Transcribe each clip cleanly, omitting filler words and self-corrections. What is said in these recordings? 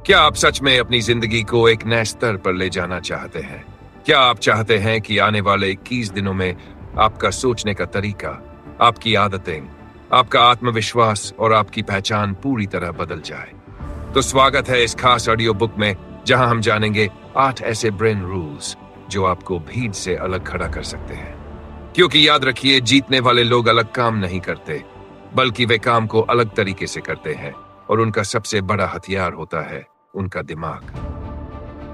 क्या आप सच में अपनी जिंदगी को एक नए स्तर पर ले जाना चाहते हैं? क्या आप चाहते हैं कि आने वाले 21 दिनों में आपका सोचने का तरीका, आपकी आदतें, आपका आत्मविश्वास और आपकी पहचान पूरी तरह बदल जाए? तो स्वागत है इस खास ऑडियो बुक में, जहां हम जानेंगे 8 ऐसे ब्रेन रूल्स जो आपको भीड़ से अलग खड़ा कर सकते हैं। क्योंकि याद रखिए, जीतने वाले लोग अलग काम नहीं करते, बल्कि वे काम को अलग तरीके से करते हैं, और उनका सबसे बड़ा हथियार होता है उनका दिमाग।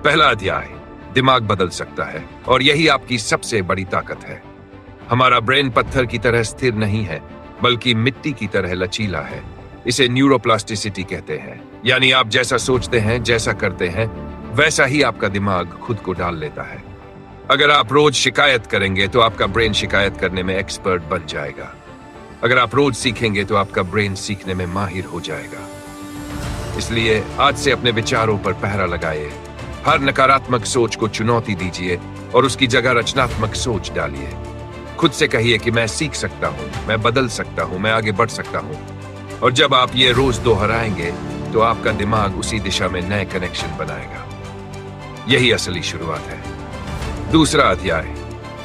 पहला अध्याय, दिमाग बदल सकता है, और यही आपकी सबसे बड़ी ताकत है। हमारा ब्रेन पत्थर की तरह स्थिर नहीं है, बल्कि मिट्टी की तरह लचीला है। इसे न्यूरोप्लास्टिसिटी कहते हैं, यानी आप जैसा सोचते हैं, जैसा करते हैं, वैसा ही आपका दिमाग खुद को डाल लेता है। अगर आप रोज शिकायत करेंगे तो आपका ब्रेन शिकायत करने में एक्सपर्ट बन जाएगा। अगर आप रोज सीखेंगे तो आपका ब्रेन सीखने में माहिर हो जाएगा। इसलिए आज से अपने विचारों पर पहरा लगाइए। हर नकारात्मक सोच को चुनौती दीजिए और उसकी जगह रचनात्मक सोच डालिए। खुद से कहिए कि मैं सीख सकता हूँ, मैं बदल सकता हूँ, मैं आगे बढ़ सकता हूँ। और जब आप ये रोज दोहराएंगे तो आपका दिमाग उसी दिशा में नए कनेक्शन बनाएगा। यही असली शुरुआत है। दूसरा अध्याय,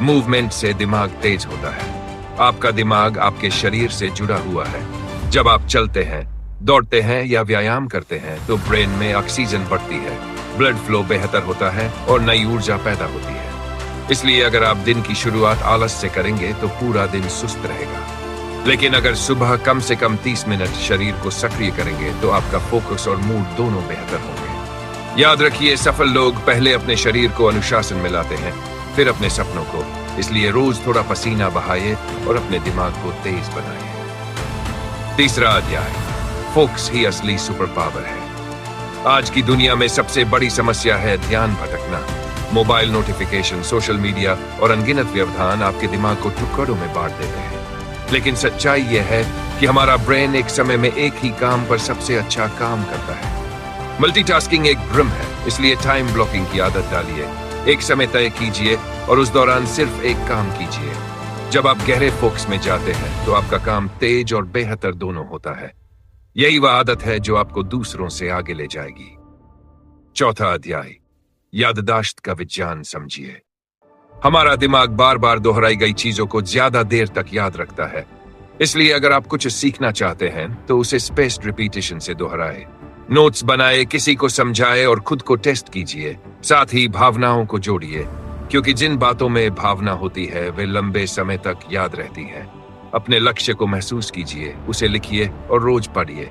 मूवमेंट से दिमाग तेज होता है। आपका दिमाग आपके शरीर से जुड़ा हुआ है। जब आप चलते हैं, दौड़ते हैं या व्यायाम करते हैं तो ब्रेन में ऑक्सीजन बढ़ती है, ब्लड फ्लो बेहतर होता है और नई ऊर्जा पैदा होती है। इसलिए अगर आप दिन की शुरुआत आलस से करेंगे तो पूरा दिन सुस्त रहेगा। लेकिन अगर सुबह कम से कम 30 मिनट शरीर को सक्रिय करेंगे तो आपका फोकस और मूड दोनों बेहतर होंगे। याद रखिए, सफल लोग पहले अपने शरीर को अनुशासन में लाते हैं, फिर अपने सपनों को। इसलिए रोज थोड़ा पसीना बहाइए और अपने दिमाग को तेज बनाइए। तीसरा अध्याय, फोकस ही असली सुपर पावर है। आज की दुनिया में सबसे बड़ी समस्या है ध्यान भटकना। मोबाइल नोटिफिकेशन, सोशल मीडिया और अनगिनत व्यवधान आपके दिमाग को टुकड़ों में बांट देते हैं। लेकिन सच्चाई यह है कि हमारा ब्रेन एक समय में एक ही काम पर सबसे अच्छा काम करता है। मल्टीटास्किंग एक भ्रम है, इसलिए टाइम ब्लॉकिंग की आदत डालिए। एक समय तय कीजिए और उस दौरान सिर्फ एक काम कीजिए। जब आप गहरे फोकस में जाते हैं तो आपका काम तेज और बेहतर दोनों होता है। यही वह आदत है जो आपको दूसरों से आगे ले जाएगी। चौथा अध्याय, याददाश्त का विज्ञान समझिए। हमारा दिमाग बार बार दोहराई गई चीजों को ज्यादा देर तक याद रखता है। इसलिए अगर आप कुछ सीखना चाहते हैं तो उसे स्पेस्ड रिपीटिशन से दोहराए। नोट्स बनाए, किसी को समझाए और खुद को टेस्ट कीजिए। साथ ही भावनाओं को जोड़िए, क्योंकि जिन बातों में भावना होती है वे लंबे समय तक याद रहती हैं। अपने लक्ष्य को महसूस कीजिए, उसे लिखिए और रोज पढ़िए।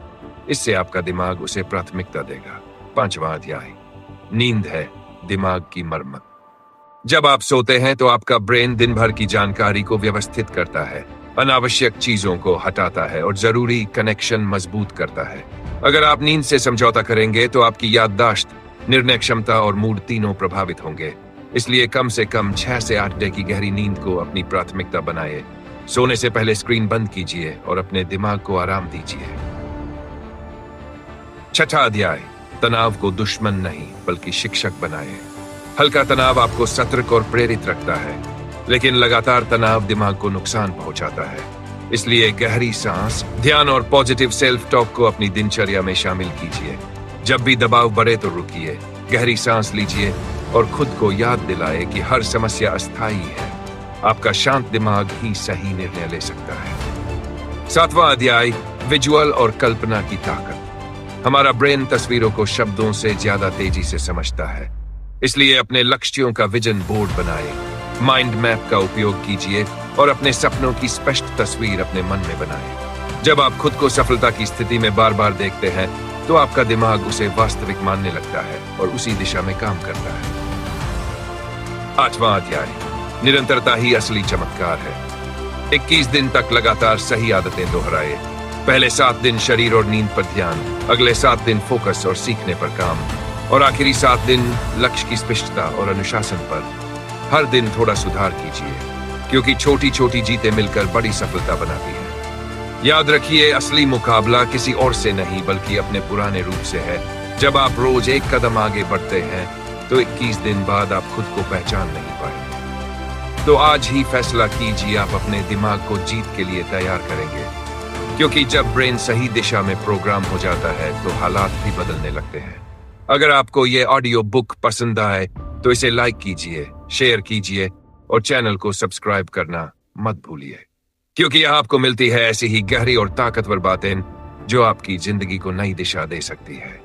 इससे आपका दिमाग उसे प्राथमिकता देगा। पांचवा अध्याय, नींद है दिमाग की मरम्मत। जब आप सोते हैं तो आपका ब्रेन दिन भर की जानकारी को व्यवस्थित करता है, अनावश्यक चीजों को हटाता है और जरूरी कनेक्शन मजबूत करता है। अगर आप नींद से समझौता करेंगे तो आपकी याददाश्त, निर्णय क्षमता और मूड तीनों प्रभावित होंगे। इसलिए कम से कम 6 से 8 घंटे की गहरी नींद को अपनी प्राथमिकता बनाएं। सोने से पहले स्क्रीन बंद कीजिए और अपने दिमाग को आराम दीजिए। छठा अध्याय, तनाव को दुश्मन नहीं बल्कि शिक्षक बनाएं। हल्का तनाव आपको सतर्क और प्रेरित रखता है, लेकिन लगातार तनाव दिमाग को नुकसान पहुंचाता है। इसलिए गहरी सांस, ध्यान और पॉजिटिव सेल्फ टॉक को अपनी दिनचर्या में शामिल कीजिए। जब भी दबाव बढ़े तो रुकिए, गहरी सांस लीजिए और खुद को याद दिलाए कि हर समस्या अस्थायी है। आपका शांत दिमाग ही सही निर्णय ले सकता है। सातवां अध्याय, विजुअल और कल्पना की ताकत। हमारा ब्रेन तस्वीरों को शब्दों से ज्यादा तेजी से समझता है। इसलिए अपने लक्ष्यों का विजन बोर्ड बनाएं, माइंड मैप का उपयोग कीजिए और अपने सपनों की स्पष्ट तस्वीर अपने मन में बनाएं। जब आप खुद को सफलता की स्थिति में बार बार देखते हैं तो आपका दिमाग उसे वास्तविक मानने लगता है और उसी दिशा में काम करता है। आठवां अध्याय, निरंतरता ही असली चमत्कार है। 21 दिन तक लगातार सही आदतें दोहराए। पहले 7 दिन शरीर और नींद पर ध्यान, अगले 7 दिन फोकस और सीखने पर काम, और आखिरी 7 दिन लक्ष्य की स्पष्टता और अनुशासन पर। हर दिन थोड़ा सुधार कीजिए, क्योंकि छोटी छोटी जीतें मिलकर बड़ी सफलता बनाती है। याद रखिए, असली मुकाबला किसी और से नहीं बल्कि अपने पुराने रूप से है। जब आप रोज एक कदम आगे बढ़ते हैं तो 21 दिन बाद आप खुद को पहचान नहीं पाएंगे। तो आज ही फैसला कीजिए, आप अपने दिमाग को जीत के लिए तैयार करेंगे, क्योंकि जब ब्रेन सही दिशा में प्रोग्राम हो जाता है तो हालात भी बदलने लगते हैं। अगर आपको ये ऑडियो बुक पसंद आए तो इसे लाइक कीजिए, शेयर कीजिए और चैनल को सब्सक्राइब करना मत भूलिए, क्योंकि यहाँ आपको मिलती है ऐसी ही गहरी और ताकतवर बातें जो आपकी जिंदगी को नई दिशा दे सकती है।